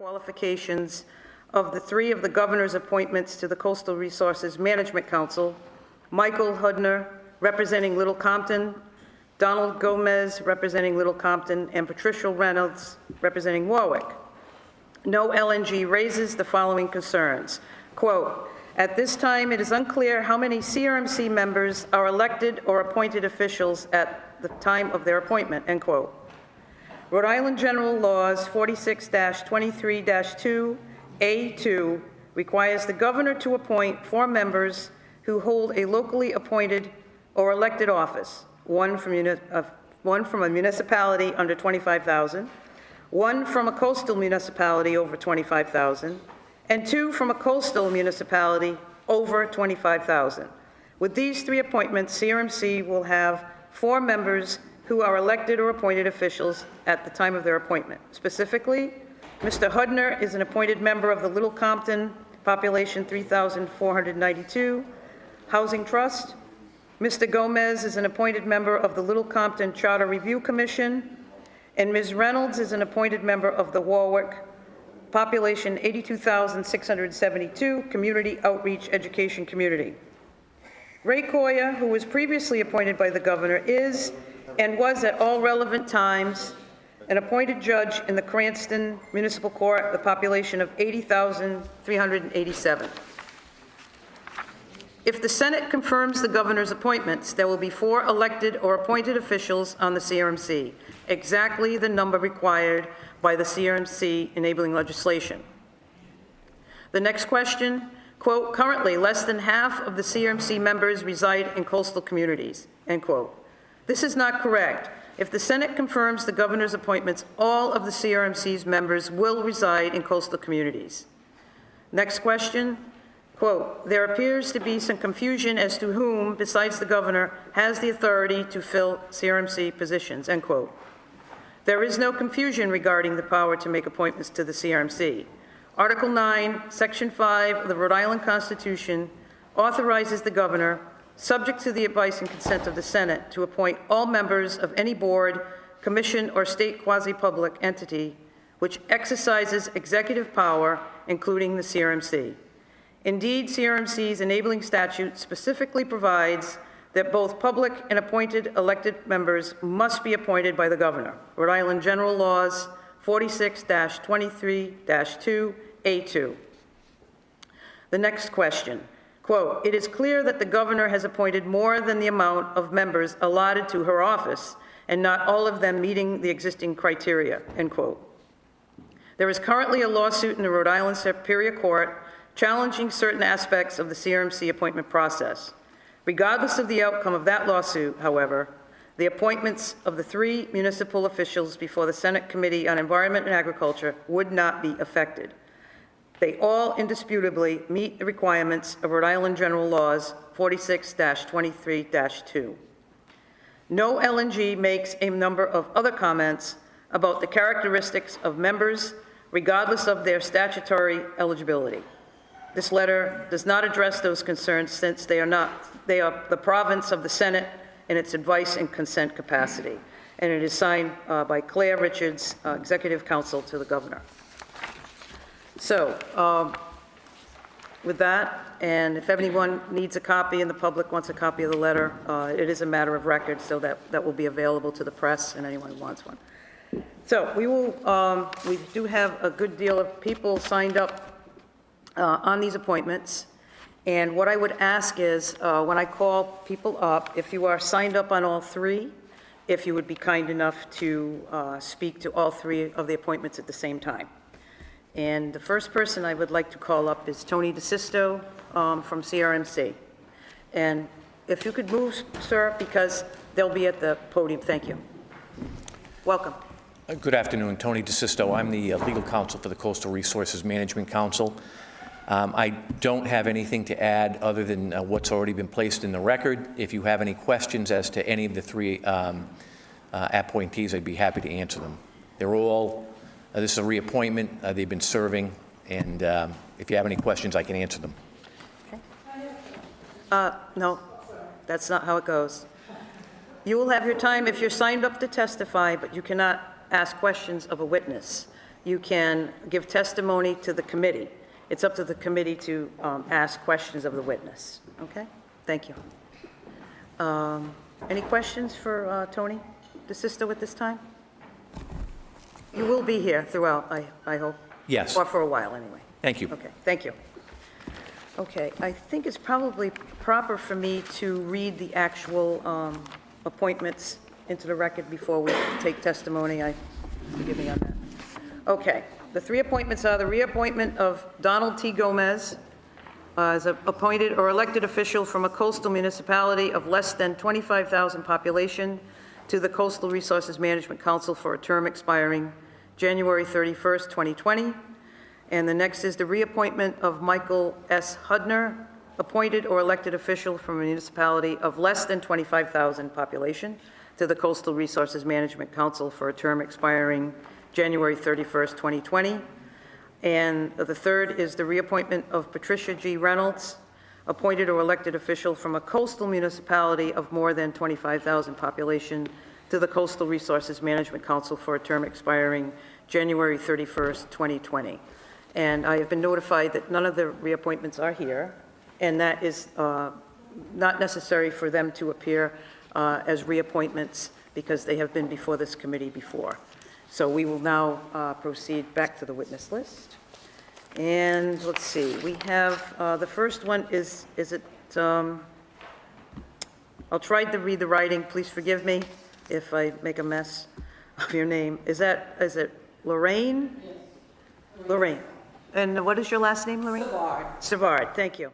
qualifications of the three of the governor's appointments to the Coastal Resources Management Council: Michael Hudner, representing Little Compton; Donald Gomez, representing Little Compton; and Patricia Reynolds, representing Warwick. No LNG raises the following concerns. Quote, "At this time, it is unclear how many CRMC members are elected or appointed officials at the time of their appointment," end quote. Rhode Island General Laws 46-23-2A2 requires the governor to appoint 4 members who hold a locally appointed or elected office, one from a municipality under 25,000, one from a coastal municipality over 25,000, and 2 from a coastal municipality over 25,000. With these 3 appointments, CRMC will have 4 members who are elected or appointed officials at the time of their appointment. Specifically, Mr. Hudner is an appointed member of the Little Compton, population 3,492, Housing Trust. Mr. Gomez is an appointed member of the Little Compton Charter Review Commission, and Ms. Reynolds is an appointed member of the Warwick, population 82,672, Community Outreach Education Community. Ray Coya, who was previously appointed by the governor, is and was at all relevant times an appointed judge in the Cranston Municipal Court, the population of 80,387. If the Senate confirms the governor's appointments, there will be 4 elected or appointed officials on the CRMC, exactly the number required by the CRMC enabling legislation. The next question, quote, "Currently, less than half of the CRMC members reside in coastal communities," end quote. This is not correct. If the Senate confirms the governor's appointments, all of the CRMC's members will reside in coastal communities. Next question, quote, "There appears to be some confusion as to whom, besides the governor, has the authority to fill CRMC positions," end quote. There is no confusion regarding the power to make appointments to the CRMC. Article 9, Section 5 of the Rhode Island Constitution authorizes the governor, subject to the advice and consent of the Senate, to appoint all members of any board, commission, or state quasi-public entity which exercises executive power, including the CRMC. Indeed, CRMC's enabling statute specifically provides that both public and appointed elected members must be appointed by the governor. Rhode Island General Laws 46-23-2A2. The next question, quote, "It is clear that the governor has appointed more than the amount of members allotted to her office, and not all of them meeting the existing criteria," end quote. There is currently a lawsuit in the Rhode Island Superior Court challenging certain aspects of the CRMC appointment process. Regardless of the outcome of that lawsuit, however, the appointments of the 3 municipal officials before the Senate Committee on Environment and Agriculture would not be affected. They all indisputably meet the requirements of Rhode Island General Laws 46-23-2. No LNG makes a number of other comments about the characteristics of members, regardless of their statutory eligibility. This letter does not address those concerns, since they are the province of the Senate in its advice and consent capacity. And it is signed by Claire Richards, Executive Counsel to the Governor. So, with that, and if anyone needs a copy and the public wants a copy of the letter, it is a matter of record, so that will be available to the press and anyone who wants one. So we do have a good deal of people signed up on these appointments. And what I would ask is, when I call people up, if you are signed up on all 3, if you would be kind enough to speak to all 3 of the appointments at the same time. And the first person I would like to call up is Tony DeSisto from CRMC. And if you could move, sir, because they'll be at the podium. Thank you. Welcome. Good afternoon, Tony DeSisto. I'm the legal counsel for the Coastal Resources Management Council. I don't have anything to add other than what's already been placed in the record. If you have any questions as to any of the 3 appointees, I'd be happy to answer them. They're all, this is a reappointment. They've been serving, and if you have any questions, I can answer them. Okay. No, that's not how it goes. You will have your time if you're signed up to testify, but you cannot ask questions of a witness. you can give testimony to the committee. It's up to the committee to ask questions of the witness. Okay? Thank you. Any questions for Tony DeSisto at this time? You will be here throughout, I hope? Yes. Or for a while, anyway. Thank you. Okay, thank you. Okay, I think it's probably proper for me to read the actual appointments into the record before we take testimony. Forgive me on that. Okay, the three appointments are the reappointment of Donald T. Gomez as an appointed or elected official from a coastal municipality of less than 25,000 population to the Coastal Resources Management Council for a term expiring January 31st, 2020. And the next is the reappointment of Michael S. Hudner, appointed or elected official from a municipality of less than 25,000 population to the Coastal Resources Management Council for a term expiring January 31st, 2020. And the third is the reappointment of Patricia G. Reynolds, appointed or elected official from a coastal municipality of more than 25,000 population to the Coastal Resources Management Council for a term expiring January 31st, 2020. And I have been notified that none of the reappointments are here, and that is not necessary for them to appear as reappointments because they have been before this committee before. So we will now proceed back to the witness list. And let's see, we have, the first one is it, I'll try to read the writing, please forgive me if I make a mess of your name. Is it Lorraine? Yes. Lorraine. And what is your last name, Lorraine? Savard. Savard, thank you.